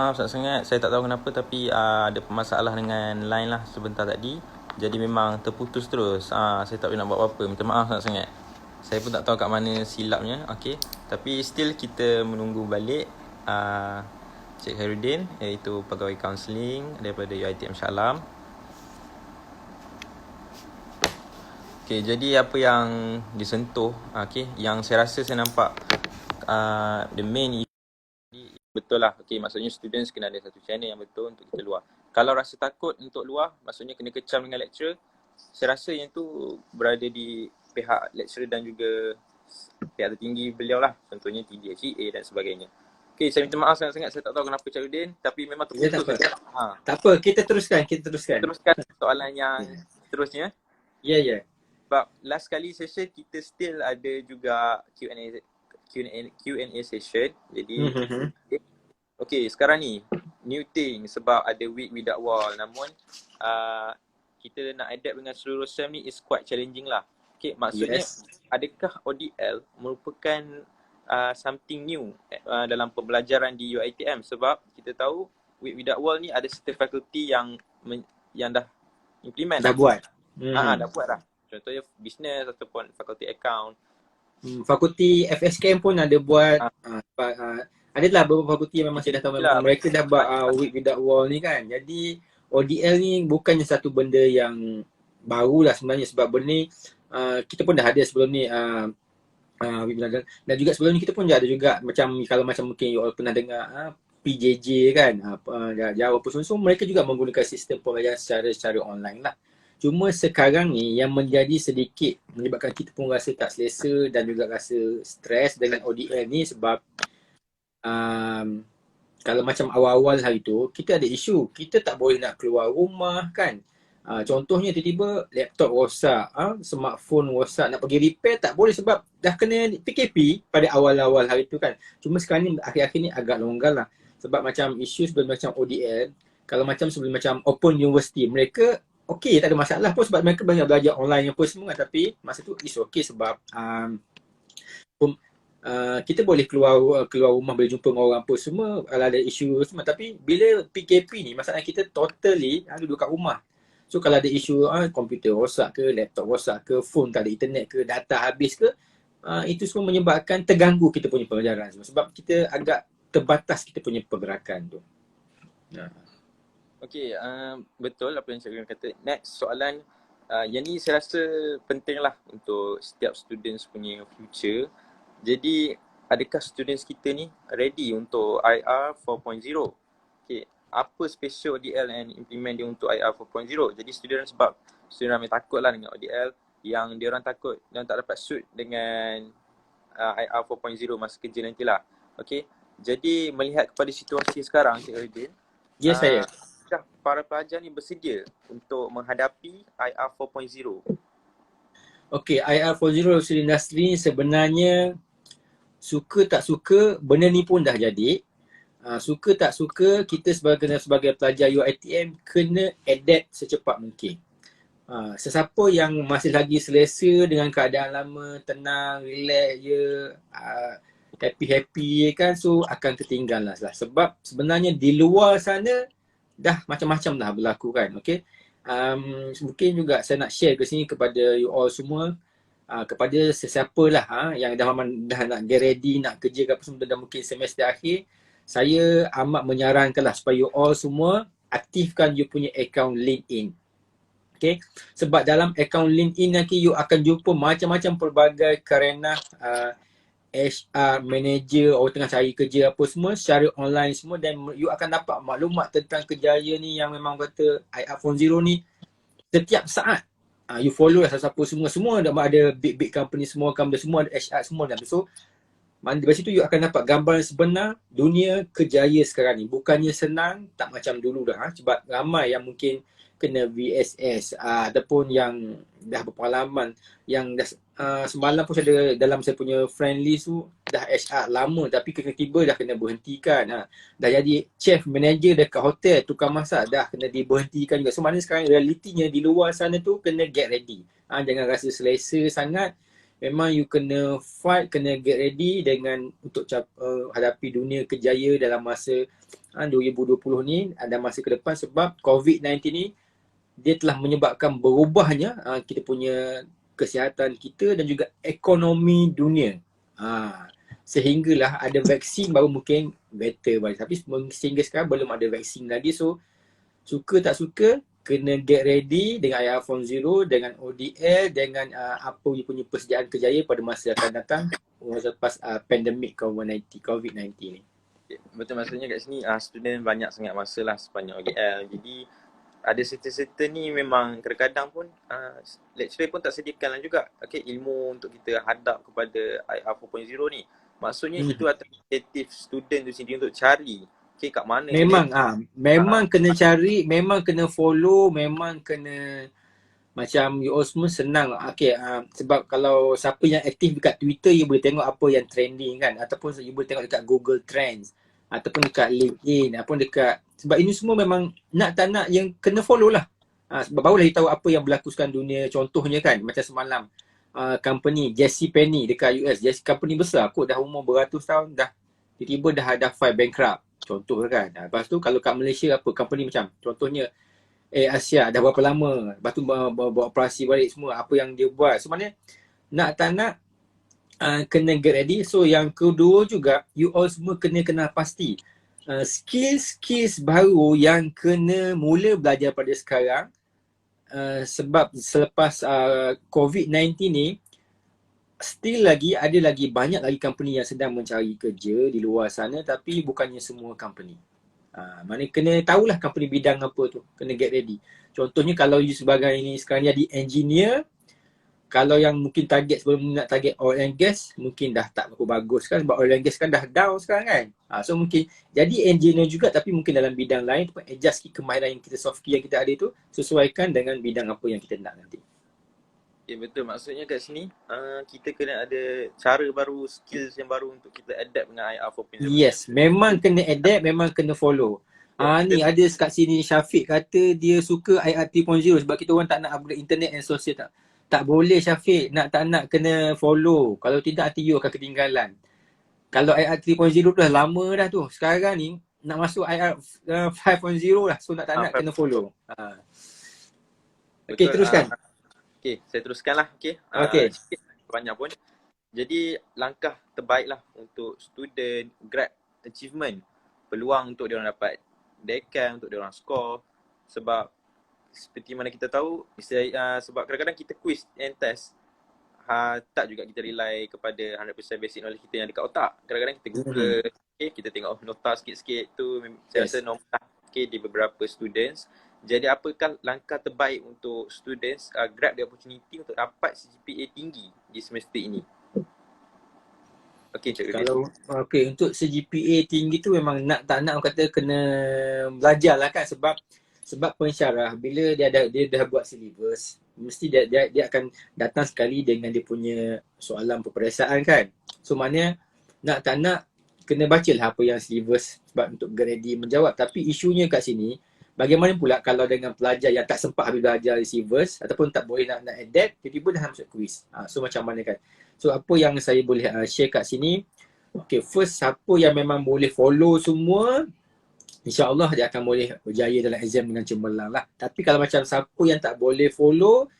maaf sangat-sangat. Saya tak tahu kenapa tapi ada masalah dengan line lah sebentar tadi. Jadi memang terputus terus. Saya tak boleh nak buat apa-apa. Minta maaf sangat-sangat. Saya pun tak tahu kat mana silapnya. Okay. Tapi still kita menunggu balik Cik Khairuddin, iaitu pegawai kaunseling daripada UiTM Shah Alam. Okay, jadi apa yang disentuh, okay, yang saya rasa saya nampak the main betul lah. Okay, maksudnya students kena ada satu channel yang betul untuk kita luar. Kalau rasa takut untuk luar, maksudnya kena kecam dengan lecturer, saya rasa yang tu berada di pihak lecturer dan juga pihak tertinggi beliau lah. Contohnya TDHEA dan sebagainya. Okay, saya minta maaf sangat-sangat. Saya tak tahu kenapa Cik Udin, tapi memang terputus. Tak apa. Tak apa, kita teruskan. Teruskan soalan yang seterusnya. Ya. Sebab last kali session kita still ada juga Q&A session. Jadi okay, sekarang ni new thing sebab ada week without wall. Namun kita nak adapt dengan seluruh SEM ni is quite challenging lah. Okay, maksudnya adakah ODL merupakan something new dalam pembelajaran di UiTM? Sebab kita tahu week without wall ni ada certain faculty yang dah implement. Dah buat. Dah buat dah. Contohnya business ataupun faculty account. Fakulti FSKM pun ada buat. Adalah beberapa fakulti yang memang saya dah tahu mereka dah buat week without wall ni kan. Jadi ODL ni bukannya satu benda yang baru lah sebenarnya, sebab benda ni kita pun dah ada sebelum ni dan juga sebelum ni kita pun dah ada juga macam kalau macam mungkin you all pernah dengar PJJ kan, Java pun so mereka juga menggunakan sistem pembelajaran secara online lah. Cuma sekarang ni yang menjadi sedikit menyebabkan kita pun rasa tak selesa dan juga rasa stres dengan ODL ni sebab kalau macam awal-awal hari tu kita ada isu, kita tak boleh nak keluar rumah kan. Contohnya tiba-tiba laptop rosak, smartphone rosak, nak pergi repair tak boleh sebab dah kena PKP pada awal-awal hari tu kan. Cuma sekarang ni akhir-akhir ni agak longgar lah sebab macam isu sebelum macam ODL, kalau macam sebelum macam Open University mereka okey, tak ada masalah pun sebab mereka banyak belajar online apa semua, tapi masa tu is okey sebab kita boleh keluar rumah, boleh jumpa dengan orang apa semua kalau ada isu semua. Tapi bila PKP ni masalah kita totally duduk kat rumah. So kalau ada isu komputer rosak ke, laptop rosak ke, phone tak ada internet ke, data habis ke, itu semua menyebabkan terganggu kita punya pelajaran semua. Sebab kita agak terbatas kita punya pergerakan tu. Okay, betul apa yang saya kata. Next soalan, yang ni saya rasa penting lah untuk setiap students punya future. Jadi, adakah students kita ni ready untuk IR 4.0? Okay, apa special ODL and implement dia untuk IR 4.0? Jadi student sebab student ramai takut lah dengan ODL, yang dia orang takut dan tak dapat suit dengan IR 4.0 masa kerja nantilah. Okay, jadi melihat kepada situasi sekarang Cik Khairuddin, saya para pelajar ni bersedia untuk menghadapi IR 4.0? Okay, IR 4.0 industri sebenarnya suka tak suka benda ni pun dah jadi. Suka tak suka kita sebagai pelajar UiTM kena adapt secepat mungkin. Sesiapa yang masih lagi selesa dengan keadaan lama, tenang, relax je, happy kan, so akan ketinggalan lah. Sebab sebenarnya di luar sana dah macam-macam dah berlaku kan. Okay, mungkin juga saya nak share ke sini kepada you all semua, kepada sesiapa lah yang dah nak get ready, nak kerja ke apa semua dah mungkin semester akhir, saya amat menyarankan lah supaya you all semua aktifkan you punya account LinkedIn. Okay, sebab dalam account LinkedIn nanti you akan jumpa macam-macam pelbagai kerana HR, manager, orang tengah cari kerja apa semua secara online semua, dan you akan dapat maklumat tentang kejayaan ni yang memang kata IR 4.0 ni setiap saat. You follow lah siapa semua ada big company semua ada HR semua dan so dari situ you akan dapat gambaran sebenar dunia kejayaan sekarang ni. Bukannya senang, tak macam dulu dah sebab ramai yang mungkin kena VSS ataupun yang dah berpengalaman, yang dah semalam pun saya ada dalam saya punya friend list tu dah HR lama tapi tiba-tiba dah kena berhentikan. Dah jadi chef manager dekat hotel, tukang masak dah kena diberhentikan juga. So maknanya sekarang realitinya di luar sana tu kena get ready. Jangan rasa selesa sangat. memang you kena fight, kena get ready dengan untuk hadapi dunia kejaya dalam masa 2020 ni, ada masa ke depan, sebab COVID-19 ni dia telah menyebabkan berubahnya kita punya kesihatan kita dan juga ekonomi dunia. Sehinggalah ada vaksin baru mungkin better balik. Tapi sehingga sekarang belum ada vaksin lagi. So suka tak suka kena get ready dengan iPhone Zero, dengan ODL, dengan apa you punya persediaan kejaya pada masa akan datang selepas pandemik COVID-19 ni. Betul, maksudnya kat sini student banyak sangat masa lah sepanjang ODL. Jadi ada serta-serta ni memang kadang-kadang pun lecturer pun tak sediakan lah juga ilmu untuk kita hadap kepada IR 4.0 ni. Maksudnya itu atas inisiatif student tu sendiri untuk cari kat mana memang kena cari, memang kena follow, memang kena macam you all semua senang. Sebab kalau siapa yang aktif dekat Twitter, you boleh tengok apa yang trending kan, ataupun you boleh tengok dekat Google Trends, ataupun dekat LinkedIn, ataupun dekat, sebab ini semua memang nak tak nak yang kena follow lah. Sebab barulah you tahu apa yang berlaku sekarang dunia. Contohnya kan, macam semalam company JCPenney dekat US, company besar kot, dah umur beratus tahun, dah tiba-tiba dah file bankrupt. Contoh kan. Lepas tu kalau kat Malaysia apa, company macam contohnya Asia dah berapa lama, lepas tu buat operasi balik semua, apa yang dia buat. Sebenarnya nak tak nak kena get ready. So yang kedua juga, you all semua kena pasti skills baru yang kena mula belajar pada sekarang. Sebab selepas COVID-19 ni, still ada lagi banyak lagi company yang sedang mencari kerja di luar sana, tapi bukannya semua company. Mana kena tahulah company bidang apa tu, kena get ready. Contohnya kalau you sebagai ni sekarang jadi engineer, kalau yang mungkin target sebelum nak target oil and gas, mungkin dah tak berapa bagus kan, sebab oil and gas kan dah down sekarang kan. So mungkin jadi engineer juga, tapi mungkin dalam bidang lain, adjust kemahiran yang kita, soft skill yang kita ada itu, sesuaikan dengan bidang apa yang kita nak nanti. Betul, maksudnya kat sini kita kena ada cara baru, skills yang baru untuk kita adapt dengan IR 4.0. Yes, memang kena adapt, memang kena follow. Ni ada kat sini Syafiq kata dia suka IR 3.0 sebab kita orang tak nak upgrade internet and social. Tak boleh Syafiq, nak tak nak kena follow. Kalau tidak nanti you akan ketinggalan. Kalau IR 3.0 tu dah lama dah tu. Sekarang ni nak masuk IR 5.0 lah. So nak tak nak kena follow. Okay, teruskan. Saya teruskan lah. Banyak pun. Jadi langkah terbaik lah untuk student grab achievement, peluang untuk diorang dapat dekan, untuk diorang score. Sebab seperti mana kita tahu, sebab kadang-kadang kita quiz and test, tak juga kita rely kepada 100% basic knowledge kita yang dekat otak. Kadang-kadang kita Google, kita tengok nota sikit-sikit tu, saya rasa normal di beberapa students. Jadi apakah langkah terbaik untuk students grab the opportunity untuk dapat CGPA tinggi di semester ini? Untuk CGPA tinggi tu memang nak tak nak orang kata kena belajar lah kan, sebab pensyarah bila dia dah buat syllabus, mesti dia akan datang sekali dengan dia punya soalan peperiksaan kan. So maknanya nak tak nak kena bacalah apa yang syllabus sebab untuk ready menjawab. Tapi isunya kat sini, bagaimana pula kalau dengan pelajar yang tak sempat habis belajar syllabus ataupun tak boleh nak adapt, tiba-tiba dah masuk quiz. So macam mana kan. So apa yang saya boleh share kat sini, first siapa yang memang boleh follow semua, InsyaAllah dia akan boleh berjaya dalam exam dengan cemerlang lah. Tapi kalau macam siapa yang tak boleh follow,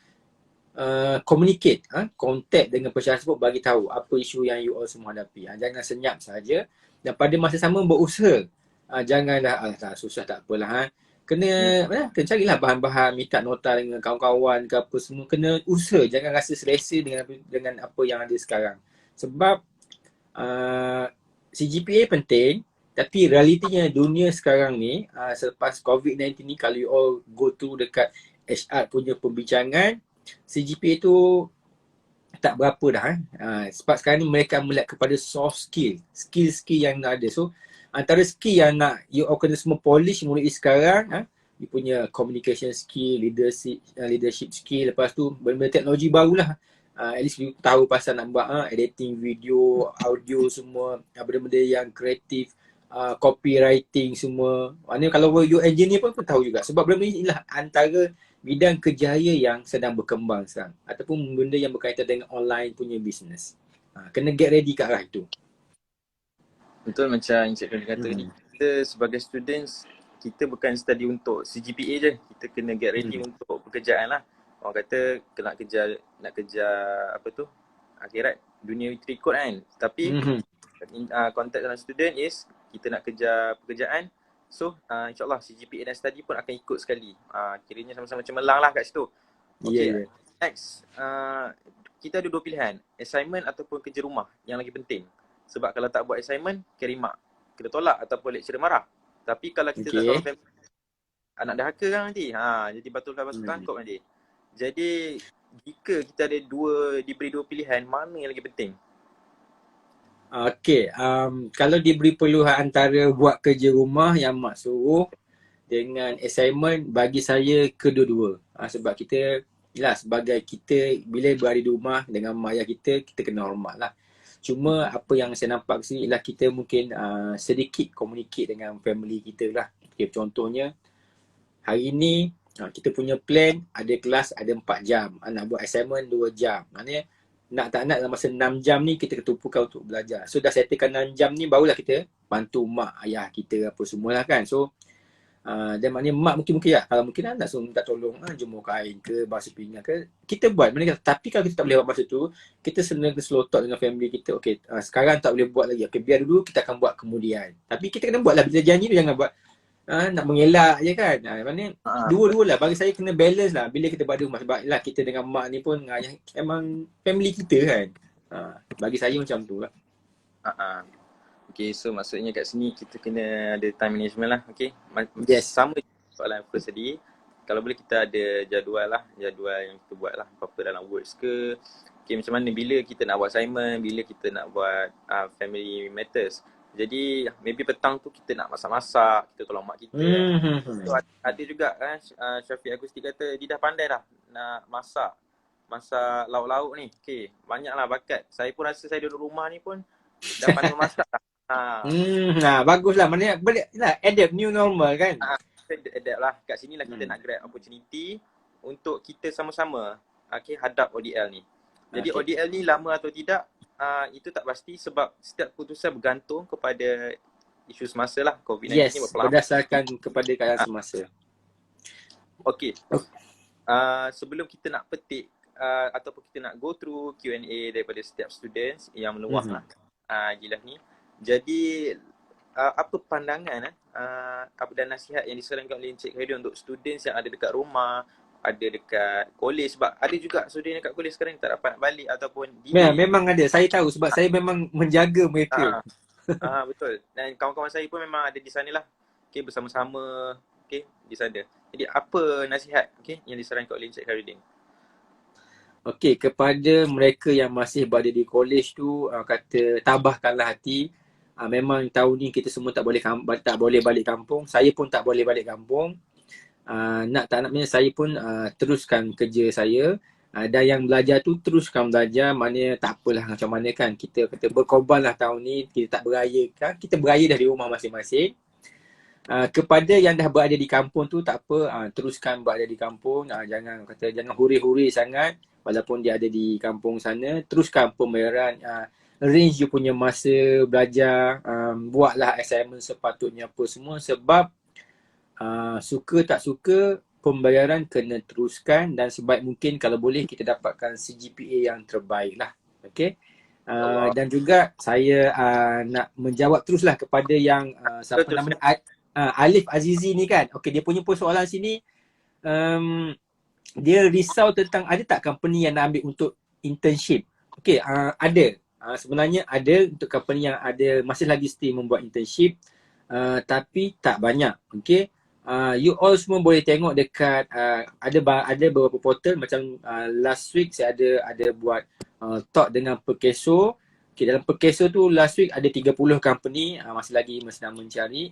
communicate, contact dengan pensyarah tersebut, bagi tahu apa isu yang you all semua hadapi. Jangan senyap saja dan pada masa sama berusaha. Janganlah susah tak apalah. Kena carilah bahan-bahan, minta nota dengan kawan-kawan ke apa semua. Kena usaha, jangan rasa selesa dengan apa yang ada sekarang. Sebab CGPA penting. Tapi realitinya dunia sekarang ni, selepas COVID-19 ni, kalau you all go through dekat HR punya pembincangan, CGPA tu tak berapa dah. Sebab sekarang ni mereka melihat kepada soft skill, skill yang ada. So antara skill yang nak you all kena semua polish mulai sekarang, you punya communication skill, leadership skill, lepas tu benda-benda teknologi barulah. At least you tahu pasal nak buat editing video, audio semua, benda-benda yang kreatif. copywriting semua. Maknanya kalau you engineer pun tahu juga. Sebab benda ni ialah antara bidang kerjaya yang sedang berkembang sekarang. Ataupun benda yang berkaitan dengan online punya business. Kena get ready kat arah itu. Betul macam Encik Khalid kata ni. Kita sebagai students, kita bukan study untuk CGPA je. Kita kena get ready untuk pekerjaan lah. Orang kata nak kejar apa tu, akhirat, dunia terikut kan. Tapi konteks dalam student is kita nak kejar pekerjaan. So insyaAllah CGPA dan study pun akan ikut sekali. Kiranya sama-sama cemerlang lah kat situ. Okay, next. Kita ada 2 pilihan. Assignment ataupun kerja rumah yang lagi penting. Sebab kalau tak buat assignment, kena kena tolak ataupun lecturer marah. Tapi kalau kita tak tolong family, anak dahaka kan nanti. Jadi batu tangkap nanti. Jadi jika kita ada diberi 2 pilihan, mana yang lagi penting? Okay, kalau diberi peluang antara buat kerja rumah yang mak suruh dengan assignment, bagi saya kedua-dua. Sebab kita, yelah, sebagai kita bila berada di rumah dengan mak ayah kita kena hormat lah. Cuma apa yang saya nampak sini ialah kita mungkin sedikit communicate dengan family kita lah. Okay, contohnya hari ni kita punya plan ada kelas ada 4 jam. Nak buat assignment 2 jam. Maknanya nak tak nak dalam masa 6 jam ni kita ketumpukan untuk belajar. So dah settlekan 6 jam ni barulah kita bantu mak ayah kita apa semualah kan. So dan maknanya mak mungkin lah, kalau mungkin nak suruh minta tolong jemur kain ke, basuh pinggan ke, kita buat. Tapi kalau kita tak boleh buat masa tu, kita sebenarnya slow talk dengan family kita. Okay, sekarang tak boleh buat lagi. Okay, biar dulu, kita akan buat kemudian. Tapi kita kena buat lah, bila janji tu jangan buat nak mengelak je kan. Maknanya dua-dua lah, bagi saya kena balance lah bila kita buat di rumah. Sebab lah kita dengan mak ni pun ayah emang family kita kan. Bagi saya macam tu lah. Okay, so maksudnya kat sini kita kena ada time management lah. Okay, sama soalan first tadi. Kalau boleh kita ada jadual yang kita buat lah, apa-apa dalam words ke. Okay, macam mana bila kita nak buat assignment, bila kita nak buat family matters. Jadi maybe petang tu kita nak masak-masak, kita tolong mak kita. So, ada juga kan Syafiq Agusti kata dia dah pandai dah nak masak lauk-lauk ni. Okay, banyaklah bakat. Saya pun rasa saya duduk rumah ni pun dah pandai masak lah. Baguslah. Maknanya boleh lah adapt new normal kan. Kita adapt lah. Kat sini lah kita nak grab opportunity untuk kita sama-sama hadap ODL ni. Jadi ODL ni lama atau tidak, itu tak pasti sebab setiap keputusan bergantung kepada isu semasa lah. COVID-19 ni berdasarkan kepada keadaan semasa. Okay. Sebelum kita nak petik ataupun kita nak go through Q&A daripada setiap students yang meluah lah Jilah ni. Jadi apa pandangan apa dan nasihat yang disarankan oleh Encik Khairul untuk students yang ada dekat rumah, ada dekat kolej, sebab ada juga student dekat kolej sekarang tak dapat nak balik ataupun memang ada, saya tahu sebab saya memang menjaga mereka. Betul. Dan kawan-kawan saya pun memang ada di sana lah. Okay, bersama-sama di sana. Jadi apa nasihat yang disarankan oleh Encik Khairul? Okay, kepada mereka yang masih berada di kolej tu, kata tabahkanlah hati. Memang tahun ni kita semua tak boleh balik kampung. Saya pun tak boleh balik kampung. Nak tak naknya saya pun teruskan kerja saya. Dan yang belajar tu teruskan belajar. Maknanya tak apalah macam mana kan. Kita kata berkorban lah tahun ni. Kita tak beraya kan. Kita beraya dah di rumah masing-masing. Kepada yang dah berada di kampung tu tak apa. Teruskan berada di kampung. Jangan huri-huri sangat. Walaupun dia ada di kampung sana. Teruskan pembayaran. Arrange you punya masa belajar, buatlah assignment sepatutnya apa semua sebab suka tak suka pembayaran kena teruskan dan sebaik mungkin kalau boleh kita dapatkan CGPA yang terbaik lah. Okay. Dan juga saya nak menjawab teruslah kepada yang siapa nama Alif Azizi ni kan. Okay, dia punya persoalan sini dia risau tentang ada tak company yang nak ambil untuk internship. Okay, ada. Sebenarnya ada untuk company yang ada masih lagi still membuat internship tapi tak banyak. Okay, you all semua boleh tengok dekat ada beberapa portal macam last week saya ada buat talk dengan Perkeso. Okay, dalam Perkeso tu last week ada 30 company masih lagi sedang mencari.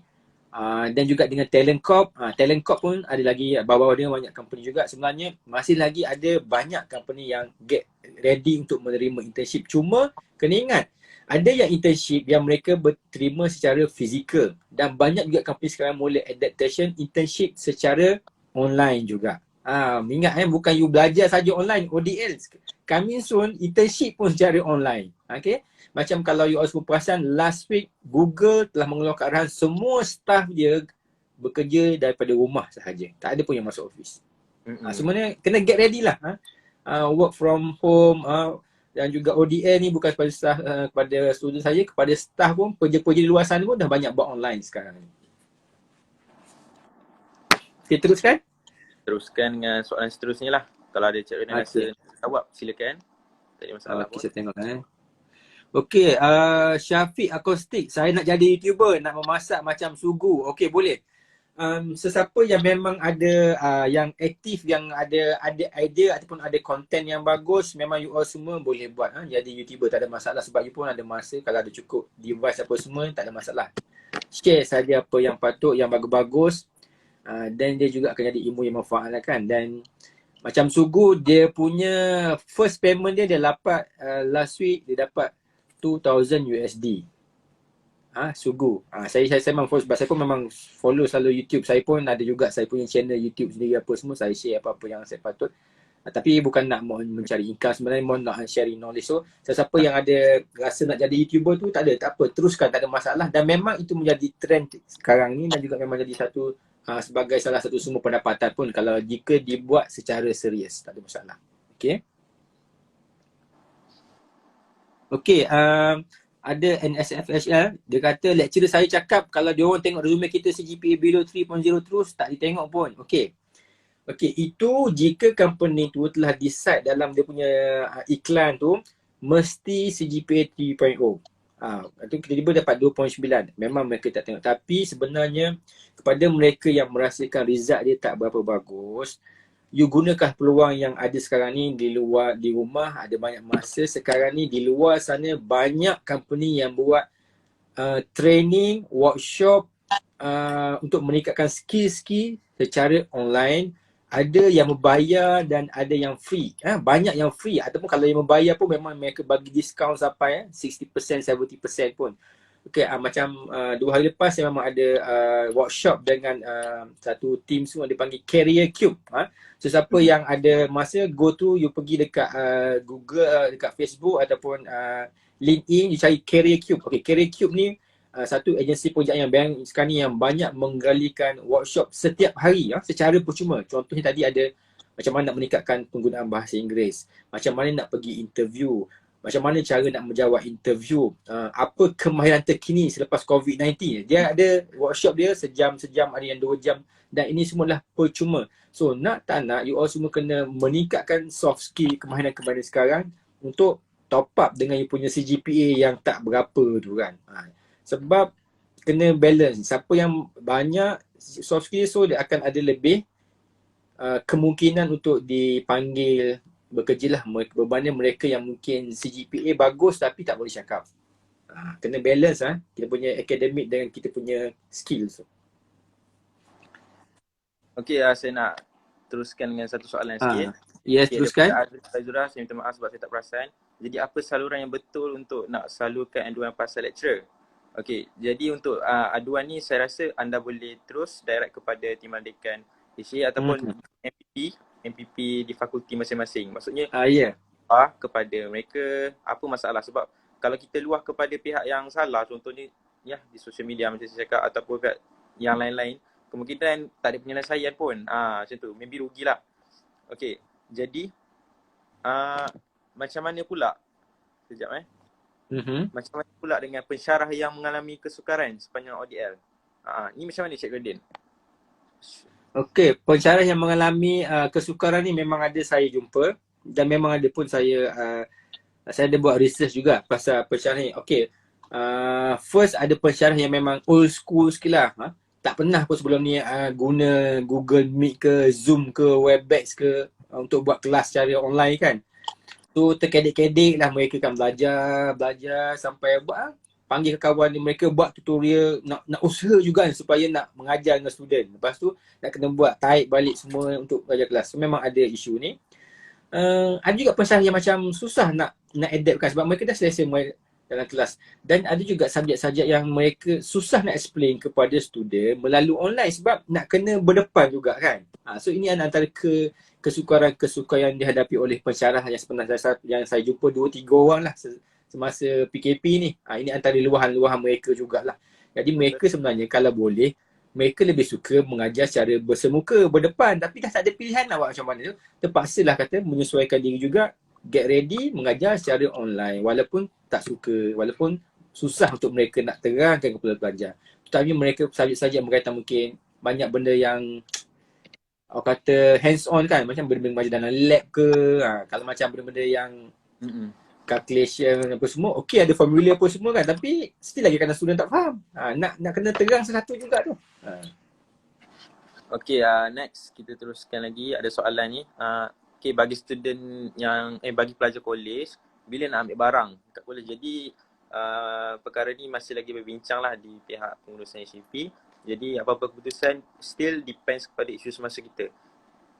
Dan juga dengan Talent Corp. Talent Corp pun ada lagi, bawah dia banyak company juga. Sebenarnya masih lagi ada banyak company yang get ready untuk menerima internship. Cuma kena ingat, Ada yang internship yang mereka berterima secara fizikal dan banyak juga company sekarang mula adaptation internship secara online juga. Ingat bukan you belajar saja online, ODL. Coming soon, internship pun secara online. Okay? Macam kalau you all semua perasan, last week Google telah mengeluarkan arahan semua staff dia bekerja daripada rumah sahaja. Tak ada pun yang masuk office. Sebenarnya kena get ready lah. Work from home, dan juga ODL ni bukan kepada staff, kepada student saja, kepada staff pun, pekerja-pekerja di luar sana pun dah banyak buat online sekarang ni. Okay, teruskan. Teruskan dengan soalan seterusnya lah. Kalau ada Cik Renan rasa jawab, silakan. Tak ada masalah pun. Saya tengok Okay, Syafiq Akustik, saya nak jadi YouTuber, nak memasak macam Sugu. Okay, boleh. Sesiapa yang memang ada yang aktif, yang ada idea ataupun ada konten yang bagus, memang you all semua boleh buat jadi YouTuber, tak ada masalah sebab you pun ada masa, kalau ada cukup device apa semua, tak ada masalah. Share saja apa yang patut, yang bagus-bagus, dan dia juga akan jadi ilmu yang manfaat lah kan. Dan macam Sugu, dia punya first payment dia dapat last week, dia dapat 2,000 USD. Sugu. Saya memang follow sebab saya pun memang follow selalu YouTube. Saya pun ada juga saya punya channel YouTube sendiri apa semua. Saya share apa-apa yang saya patut. Tapi bukan nak mau mencari income, sebenarnya mau nak sharing knowledge. So, sesiapa yang ada rasa nak jadi YouTuber tu tak apa. Teruskan, tak ada masalah. Dan memang itu menjadi trend sekarang ni dan juga memang jadi satu sebagai salah satu sumber pendapatan pun kalau jika dibuat secara serius. Tak ada masalah. Okay. Okay. Ada NSFHL, dia kata lecturer saya cakap kalau dia orang tengok resume kita CGPA below 3.0 terus tak ditengok pun. Okay, itu jika company tu telah decide dalam dia punya iklan tu mesti CGPA 3.0. Itu tiba-tiba dapat 2.9. Memang mereka tak tengok. Tapi sebenarnya kepada mereka yang merasakan result dia tak berapa bagus, you gunakan peluang yang ada sekarang ni di luar, di rumah ada banyak masa. Sekarang ni di luar sana banyak company yang buat training, workshop untuk meningkatkan skill-skill secara online. Ada yang membayar dan ada yang free. Banyak yang free ataupun kalau yang membayar pun memang mereka bagi diskaun sampai 60%, 70% pun. Okay, macam 2 hari lepas saya memang ada workshop dengan satu team semua dipanggil Career Cube. So siapa yang ada masa, go to, you pergi dekat Google, dekat Facebook ataupun LinkedIn, you cari Career Cube. Okay, Career Cube ni satu agensi projek yang bank sekarang ni yang banyak menggalikan workshop setiap hari secara percuma. Contohnya tadi ada macam mana nak meningkatkan penggunaan bahasa Inggeris, macam mana nak pergi interview, macam mana cara nak menjawab interview, apa kemahiran terkini selepas COVID-19. Dia ada workshop dia sejam-sejam, ada yang 2 jam dan ini semualah percuma. So nak tak nak, you all semua kena meningkatkan soft skill kemahiran-kemahiran sekarang untuk top up dengan you punya CGPA yang tak berapa tu kan. Sebab kena balance. Siapa yang banyak soft skill, so dia akan ada lebih kemungkinan untuk dipanggil bekerja lah berbanding mereka yang mungkin CGPA bagus tapi tak boleh cakap. Kena balance kita punya akademik dengan kita punya skills. Okay, saya nak teruskan dengan satu soalan sikit. Yes, teruskan. Azura, saya minta maaf sebab saya tak perasan. Jadi apa saluran yang betul untuk nak salurkan aduan pasal lecturer? Okay, jadi untuk aduan ni saya rasa anda boleh terus direct kepada Timbalan Dekan HA ataupun MPP di fakulti masing-masing. Maksudnya kepada mereka apa masalah, sebab kalau kita luah kepada pihak yang salah, contohnya di sosial media macam saya cakap ataupun pihak yang lain-lain, kemungkinan tak ada penyelesaian pun. Macam tu, maybe rugilah. Okay, jadi macam mana pula macam mana pula dengan pensyarah yang mengalami kesukaran sepanjang ODL? Ni macam mana Cik Radin? Okey, pensyarah yang mengalami kesukaran ni memang ada saya jumpa dan memang ada pun saya ada buat research juga pasal pensyarah ni. Okey, first ada pensyarah yang memang old school sikit lah. Tak pernah pun sebelum ni guna Google Meet ke, Zoom ke, Webex ke untuk buat kelas secara online kan. So terkedek-kedek lah mereka kan belajar sampai buat panggil kawan mereka buat tutorial, nak usaha juga supaya nak mengajar dengan student. Lepas tu nak kena buat type balik semua untuk belajar kelas. So memang ada isu ni. Ada juga pensyarah yang macam susah nak adaptkan sebab mereka dah selesa dalam kelas. Dan ada juga subjek-subjek yang mereka susah nak explain kepada student melalui online sebab nak kena berdepan juga kan. So ini antara kesukaran-kesukaran yang dihadapi oleh pensyarah yang sebenarnya yang saya jumpa 2-3 orang lah semasa PKP ni. Ini antara luahan-luahan mereka jugalah. Jadi mereka sebenarnya kalau boleh, mereka lebih suka mengajar secara bersemuka, berdepan. Tapi dah tak ada pilihan nak buat macam mana tu. Terpaksalah kata menyesuaikan diri juga, get ready, mengajar secara online. Walaupun tak suka, walaupun susah untuk mereka nak terangkan kepada pelajar. Tetapi mereka subjek-subjek berkaitan mungkin banyak benda yang orang kata hands on kan, macam benda-benda macam dalam lab ke, kalau macam benda-benda yang calculation apa semua, okey ada formula apa semua kan, tapi still lagi kadang student tak faham. Nak kena terang satu juga tu. Okay, next kita teruskan lagi. Ada soalan ni. Okay, bagi student yang bagi pelajar kolej, bila nak ambil barang kat kolej. Jadi perkara ni masih lagi berbincang lah di pihak pengurusan HCP. Jadi apa-apa keputusan still depends kepada isu semasa kita.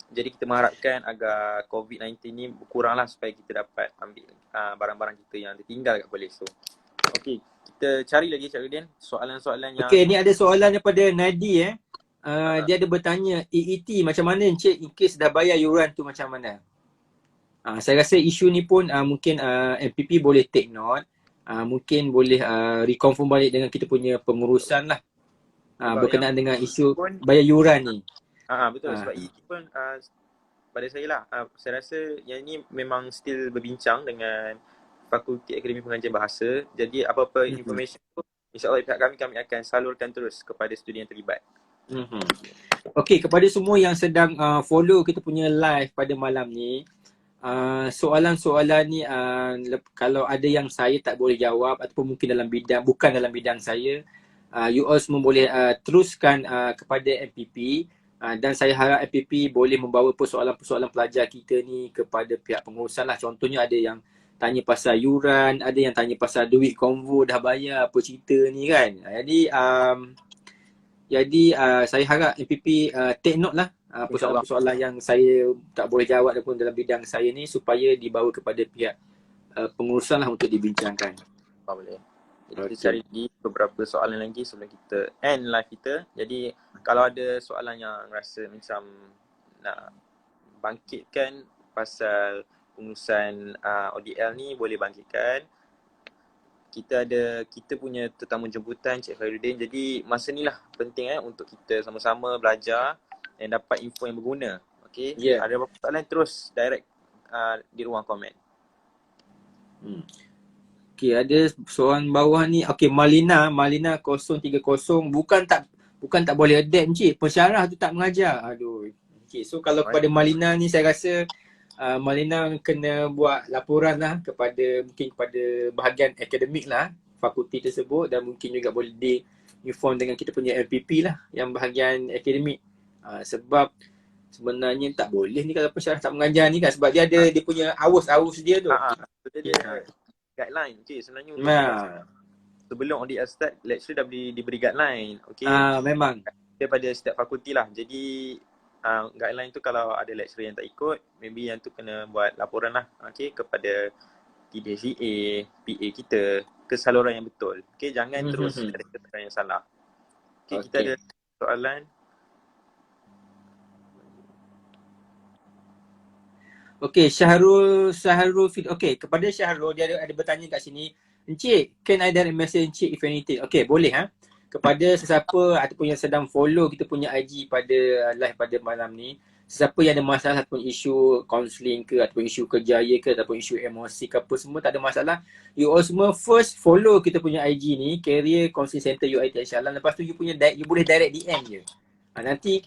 Jadi kita mengharapkan agar COVID-19 ni berkurang lah supaya kita dapat ambil barang-barang kita yang tertinggal kat kolej tu. Okay, kita cari lagi Cik Rudin soalan-soalan yang... Okay, ni ada soalan daripada Nadi dia ada bertanya EET macam mana Encik in case dah bayar yuran tu macam mana? Saya rasa isu ni pun mungkin MPP boleh take note. Mungkin boleh reconfirm balik dengan kita punya pengurusan lah. Berkenaan dengan isu bayar yuran ni. Betul, sebab EET pun pada saya lah, saya rasa yang ni memang still berbincang dengan Fakulti Akademi Pengajian Bahasa. Jadi apa-apa information tu, insyaAllah pihak kami akan salurkan terus kepada student yang terlibat. Okay, kepada semua yang sedang follow kita punya live pada malam ni, soalan-soalan ni kalau ada yang saya tak boleh jawab ataupun mungkin bukan dalam bidang saya, you all semua boleh teruskan kepada MPP. Dan saya harap MPP boleh membawa persoalan-persoalan pelajar kita ni kepada pihak pengurusan lah. Contohnya ada yang tanya pasal yuran, ada yang tanya pasal duit konvo dah bayar, apa cerita ni kan. Jadi saya harap MPP take note lah persoalan-persoalan yang saya tak boleh jawab ataupun dalam bidang saya ni supaya dibawa kepada pihak pengurusan lah untuk dibincangkan. Boleh. Jadi kita cari lagi beberapa soalan lagi sebelum kita end live kita. Jadi kalau ada soalan yang rasa macam nak bangkitkan pasal pengurusan ODL ni, boleh bangkitkan. Kita punya tetamu jemputan Cik Khairuddin. Jadi masa ni lah penting untuk kita sama-sama belajar dan dapat info yang berguna. Okay? Ada apa-apa soalan terus direct di ruang komen. Okay, ada soalan bawah ni. Okay, Malina 030 bukan tak boleh adapt Encik, pensyarah tu tak mengajar. Aduh. Okay, so kalau kepada Malina ni saya rasa Malina kena buat laporan lah kepada bahagian akademik lah fakulti tersebut, dan mungkin juga boleh di-inform dengan kita punya LPP lah yang bahagian akademik. Sebab sebenarnya tak boleh ni kalau pensyarah tak mengajar ni kan, sebab dia ada dia punya awus dia tu. Betul dia. Guideline sebenarnya untuk sebelum ODL start, lecturer dah diberi guideline. Okay. Memang daripada setiap fakulti lah. Jadi guideline tu kalau ada lecturer yang tak ikut, maybe yang tu kena buat laporan lah, okay, kepada TDCA, PA kita, kesaluran yang betul. Okay, jangan terus ada keterangan yang salah. Okay, kita ada soalan. Okay, Syahrul okay, kepada Syahrul dia ada bertanya kat sini, Encik, can I direct message Encik if anything? Okay, boleh kepada sesiapa ataupun yang sedang follow kita punya IG pada live pada malam ni, sesiapa yang ada masalah ataupun isu counselling ke ataupun isu kerjaya ke ataupun isu emosi ke apa semua, tak ada masalah. You all semua first follow kita punya IG ni, Career Counselling Center UiTM Shah Alam. Lepas tu you boleh direct DM je. Nanti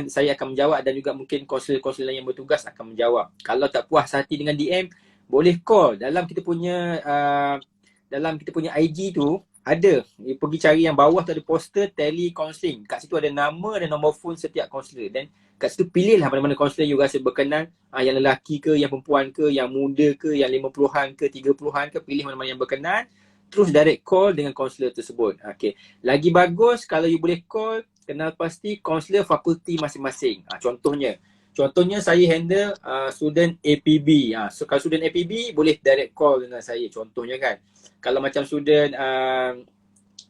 saya akan menjawab dan juga mungkin konselor-konselor yang bertugas akan menjawab. Kalau tak puas hati dengan DM, boleh call. Dalam kita punya IG tu ada, pergi cari yang bawah tu ada poster tele counselling. Kat situ ada nama dan nombor phone setiap konselor, dan kat situ pilihlah mana-mana konselor you rasa berkenan, yang lelaki ke, yang perempuan ke, yang muda ke, yang 50-an ke, 30-an ke, pilih mana-mana yang berkenan. Terus direct call dengan konselor tersebut. Okay. Lagi bagus kalau you boleh call, kenal pasti konselor fakulti masing-masing. Contohnya Contohnya saya handle student APB. So kalau student APB boleh direct call dengan saya contohnya kan. Kalau macam student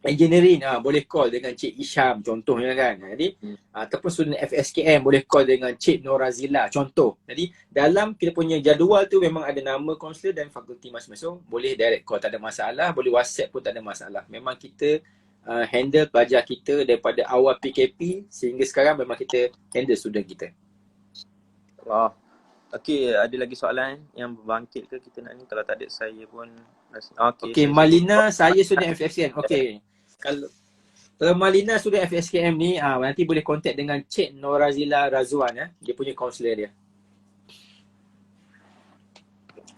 engineering boleh call dengan Cik Isham contohnya kan. Jadi ataupun student FSKM boleh call dengan Cik Norazila contoh. Jadi dalam kita punya jadual tu memang ada nama kaunselor dan fakulti masing-masing. So boleh direct call, tak ada masalah. Boleh WhatsApp pun tak ada masalah. Memang kita handle pelajar kita daripada awal PKP sehingga sekarang memang kita handle student kita. Wah. Okey, ada lagi soalan yang berbangkit ke kita nak ni? Kalau tak ada saya pun Okey, Malina, saya student FSKM. Okey. Kalau Malina student FSKM ni nanti boleh contact dengan Cik Norazila Razwan dia punya kaunselor dia.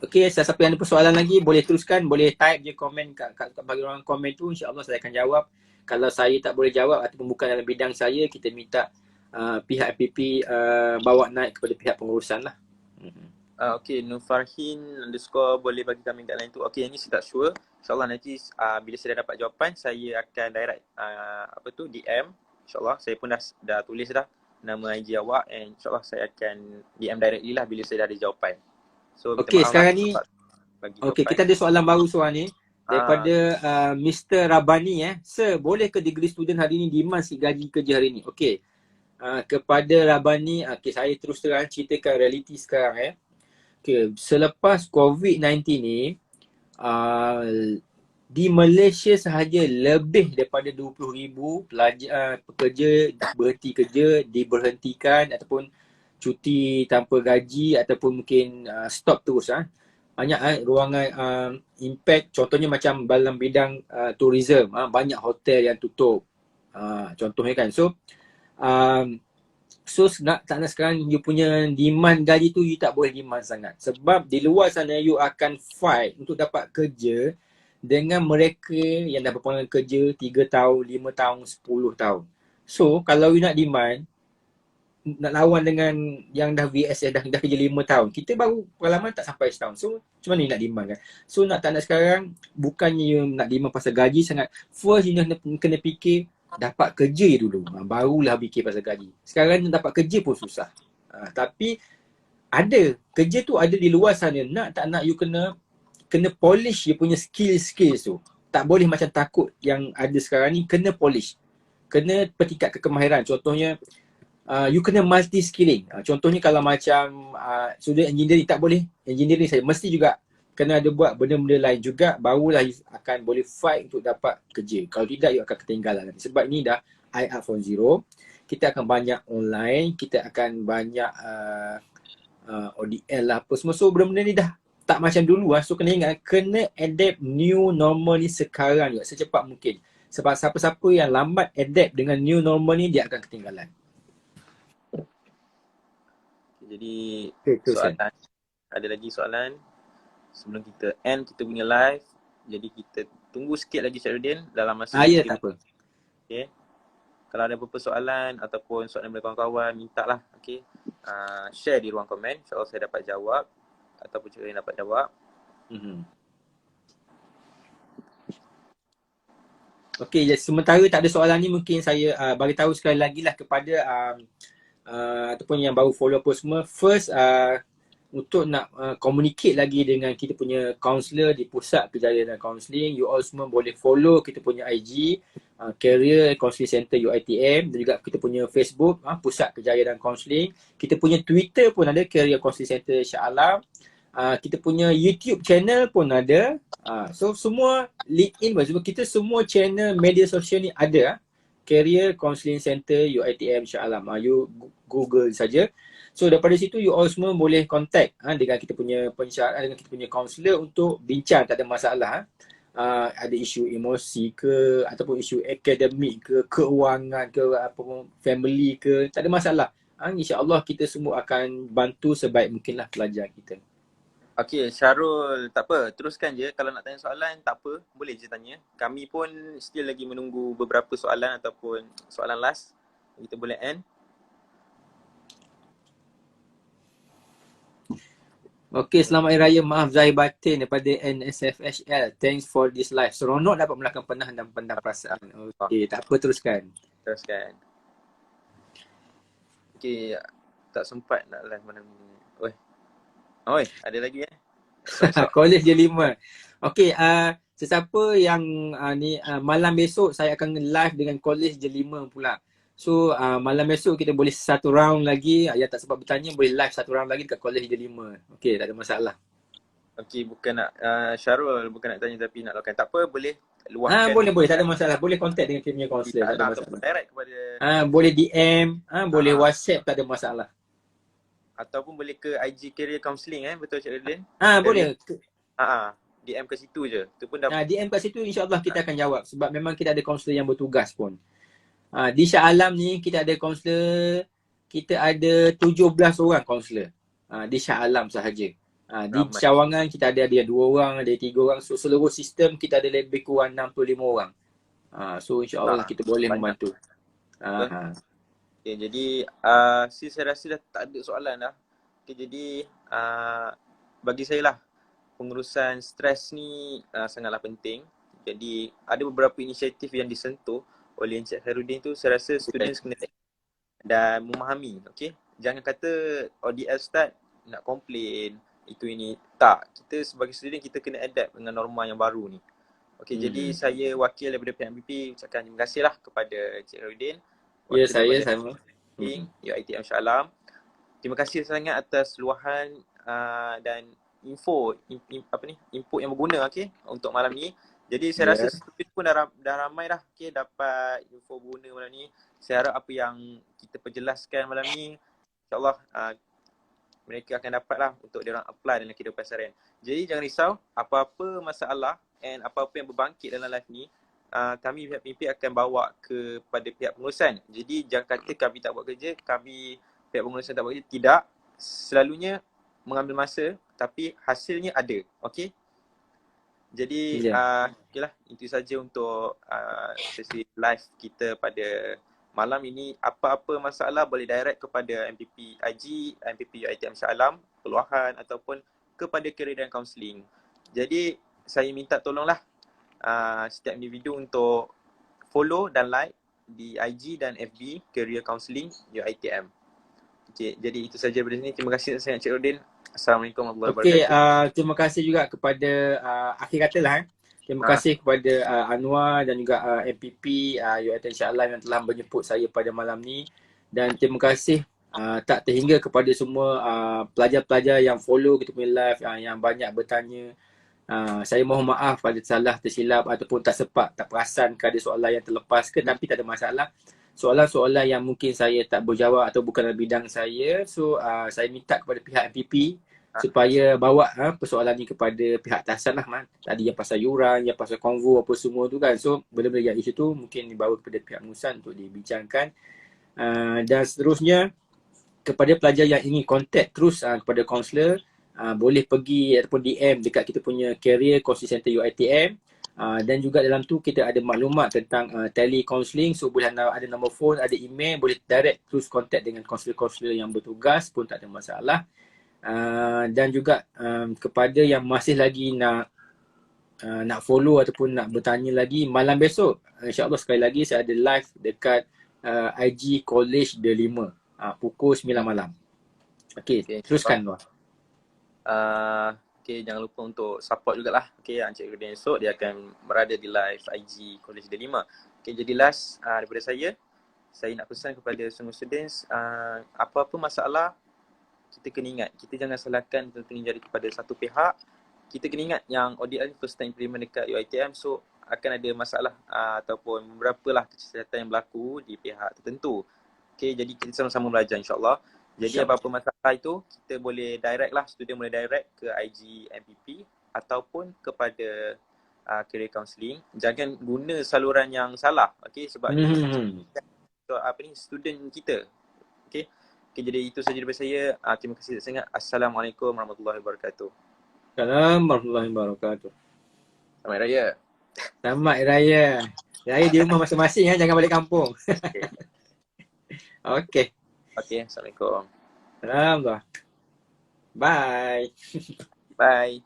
Okey, siapa yang ada persoalan lagi boleh teruskan, boleh type je komen kat bagi orang komen tu, insya-Allah saya akan jawab. Kalau saya tak boleh jawab ataupun bukan dalam bidang saya, kita minta pihak FPP bawa naik kepada pihak pengurusan lah. Okey, Nufarhin _ boleh bagi kami guideline tu. Okey, yang ni saya tak sure. InsyaAllah nanti bila saya dapat jawapan, saya akan direct DM. InsyaAllah saya pun dah tulis dah nama IG awak, and insyaAllah saya akan DM directly lah bila saya dah ada jawapan. So okey, sekarang ni okey, kita ada soalan baru ni daripada Mr. Rabani Sir, boleh ke degree student hari ni demand sikit gaji kerja hari ni? Okey. Kepada Rabani, saya terus terang ceritakan realiti sekarang Okay, selepas COVID-19 ni di Malaysia sahaja lebih daripada 20,000 pelajar pekerja berhenti kerja, diberhentikan ataupun cuti tanpa gaji ataupun mungkin stop terus banyak ruangan impact, contohnya macam dalam bidang tourism, banyak hotel yang tutup contohnya kan. So tak nak sekarang you punya demand gaji tu, you tak boleh demand sangat. Sebab di luar sana you akan fight untuk dapat kerja dengan mereka yang dah berpengalaman kerja 3 tahun, 5 tahun, 10 tahun. So kalau you nak demand, nak lawan dengan yang dah VSS dah kerja 5 tahun, kita baru pengalaman tak sampai setahun. So macam mana you nak demand kan? So tak nak sekarang, bukannya you nak demand pasal gaji sangat. First you kena fikir dapat kerja dulu, barulah fikir pasal gaji. Sekarang dapat kerja pun susah. Tapi ada, kerja tu ada di luar sana. Nak tak nak you kena polish you punya skills tu. Tak boleh macam takut yang ada sekarang ni, kena polish. Kena pertingkat kemahiran. Contohnya you kena multi skilling. Contohnya kalau macam student engineering, tak boleh engineering saja, mesti juga kena ada buat benda-benda lain juga, barulah you akan boleh fight untuk dapat kerja. Kalau tidak, you akan ketinggalan nanti. Sebab ni dah IR from zero. Kita akan banyak online, kita akan banyak ODL lah apa semua. So benda-benda ni dah tak macam dulu So kena ingat, kena adapt new normal ni sekarang juga, secepat mungkin. Sebab siapa-siapa yang lambat adapt dengan new normal ni, dia akan ketinggalan. Jadi soalan, ada lagi soalan sebelum kita end kita punya live. Jadi kita tunggu sikit lagi Syarudin dalam masa ya, tak apa. Okay. Kalau ada apa-apa soalan ataupun soalan dari kawan-kawan, mintalah share di ruang komen. InsyaAllah saya dapat jawab ataupun cikgu yang dapat jawab. Okey, sementara tak ada soalan ni, mungkin saya bagi tahu sekali lagi lah kepada ataupun yang baru follow apa semua. First, untuk nak communicate lagi dengan kita punya kaunselor di Pusat Kejayaan dan Kaunseling, you all semua boleh follow kita punya IG Career Counseling Center UiTM, dan juga kita punya Facebook Pusat Kejayaan dan Kaunseling. Kita punya Twitter pun ada, Career Counseling Center Shah Alam. Kita punya YouTube channel pun ada. So semua LinkedIn pun, sebab kita semua channel media sosial ni ada. Career Counseling Center UiTM Shah Alam. You Google saja. So daripada situ you all semua boleh contact dengan kita punya pensyarah, dengan kita punya kaunselor untuk bincang, tak ada masalah. Ada isu emosi ke ataupun isu akademik ke, keuangan ke, apa family ke, tak ada masalah. InsyaAllah kita semua akan bantu sebaik mungkinlah pelajar kita. Okey, Syarul, tak apa, teruskan je. Kalau nak tanya soalan, tak apa, boleh je tanya. Kami pun still lagi menunggu beberapa soalan ataupun soalan last. Kita boleh end. Okey, selamat Hari Raya, maaf Zahir Batin daripada NSFHL. Thanks for this live. Seronok dapat melakukan penahan dan pendam perasaan. Okey, tak apa, teruskan. Okey, tak sempat nak live malam ni. Oi, ada lagi Sok. College Delima. Okey, sesiapa yang malam besok saya akan live dengan College Delima pula. So malam besok kita boleh satu round lagi, yang tak sempat bertanya boleh live satu round lagi dekat College Delima. Okey, tak ada masalah. Okey, bukan nak Syarul bukan nak tanya tapi nak lakukan. Tak apa, boleh luahkan. Boleh, tak ada masalah. Boleh contact dengan kita punya counselor, tak ada Atau masalah. direct kepada Boleh DM, boleh WhatsApp, tak ada masalah. ataupun boleh ke IG Career Counselling betul Cik Radin? Boleh. DM ke situ je. Tu pun dah DM kat situ insya-Allah kita akan jawab sebab memang kita ada kaunselor yang bertugas pun. Di Shah Alam ni kita ada kaunselor, kita ada 17 orang kaunselor. Di Shah Alam sahaja. Di Cawangan kita ada 2 orang, ada 3 orang. So seluruh sistem kita ada lebih kurang 65 orang. So insya-Allah kita boleh membantu. Okay, jadi saya rasa dah tak ada soalan dah. Okay, jadi bagi saya lah pengurusan stres ni sangatlah penting. Jadi ada beberapa inisiatif yang disentuh oleh Encik Khairuddin tu, saya rasa students kena dan memahami. Okay, jangan kata ODL start nak komplain itu ini. Tak, kita sebagai student kita kena adapt dengan norma yang baru ni. Okay, jadi saya wakil daripada pihak MPP ucapkan terima kasih lah kepada Encik Khairuddin. Ya, saya sama. UiTM Shah Alam. Terima kasih sangat atas luahan dan input yang berguna untuk malam ni. Jadi saya rasa student pun dah ramai dah dapat info berguna malam ni. Saya harap apa yang kita perjelaskan malam ni insya-Allah mereka akan dapat lah untuk diorang apply dalam kehidupan seharian. Jadi jangan risau, apa-apa masalah and apa-apa yang berbangkit dalam live ni kami pihak PMP akan bawa kepada pihak pengurusan. Jadi jangan kata kami tak buat kerja, kami pihak pengurusan tak buat kerja. Tidak. Selalunya mengambil masa tapi hasilnya ada. Okey. Jadi okeylah, itu saja untuk sesi live kita pada malam ini. Apa-apa masalah boleh direct kepada MPP IG, MPP UiTM Shah Alam, keluahan ataupun kepada career dan counselling. Jadi saya minta tolonglah setiap individu untuk follow dan like di IG dan FB Career Counselling UiTM. Okay, jadi itu saja daripada sini. Terima kasih sangat Cik Rodin. Assalamualaikum warahmatullahi wabarakatuh. Terima kasih juga kepada akhir kata lah terima kasih kepada Anwar dan juga MPP UiTM Shah Alam yang telah menjemput saya pada malam ni, dan terima kasih tak terhingga kepada semua pelajar-pelajar yang follow kita punya live, yang banyak bertanya. Saya mohon maaf pada salah tersilap ataupun tak sempat, tak perasan ke ada soalan yang terlepas ke, tapi tak ada masalah. Soalan-soalan yang mungkin saya tak berjawab atau bukan dalam bidang saya, so saya minta kepada pihak MPP supaya bawa persoalan ni kepada pihak atasan lah man. Tadi yang pasal yuran, yang pasal konvo apa semua tu kan. So benda-benda yang isu tu mungkin dibawa kepada pihak pengurusan untuk dibincangkan. Dan seterusnya kepada pelajar yang ingin kontak terus kepada kaunselor, boleh pergi ataupun DM dekat kita punya career counselling center UiTM. Dan juga dalam tu kita ada maklumat tentang tele counselling. So boleh ada nombor phone, ada email, boleh direct terus contact dengan kaunselor-kaunselor yang bertugas pun tak ada masalah. Dan juga kepada yang masih lagi nak follow ataupun nak bertanya lagi, malam besok insya-Allah sekali lagi saya ada live dekat IG College Delima pukul 9 malam. Okey, teruskan Noah. Okay, jangan lupa untuk support jugalah Encik Rodin esok dia akan berada di live IG College Delima. Okay, jadi last daripada saya nak pesan kepada semua students, apa-apa masalah kita kena ingat, kita jangan salahkan tentang jari kepada satu pihak. Kita kena ingat yang ODL first time implement dekat UiTM, so akan ada masalah ataupun beberapa lah kecacatan yang berlaku di pihak tertentu. Okay, jadi kita sama-sama belajar insya-Allah. Jadi apa-apa masalah itu kita boleh direct lah, student boleh direct ke IG MPP ataupun kepada career counselling. Jangan guna saluran yang salah, sebab student kita. Okay, jadi itu saja daripada saya. Terima kasih sangat. Assalamualaikum warahmatullahi wabarakatuh. Assalamualaikum warahmatullahi wabarakatuh. Selamat Hari Raya. Selamat Hari Raya. Raya di rumah masing-masing jangan balik kampung. Okay. Okay, Assalamualaikum. Alhamdulillah. Bye. Bye.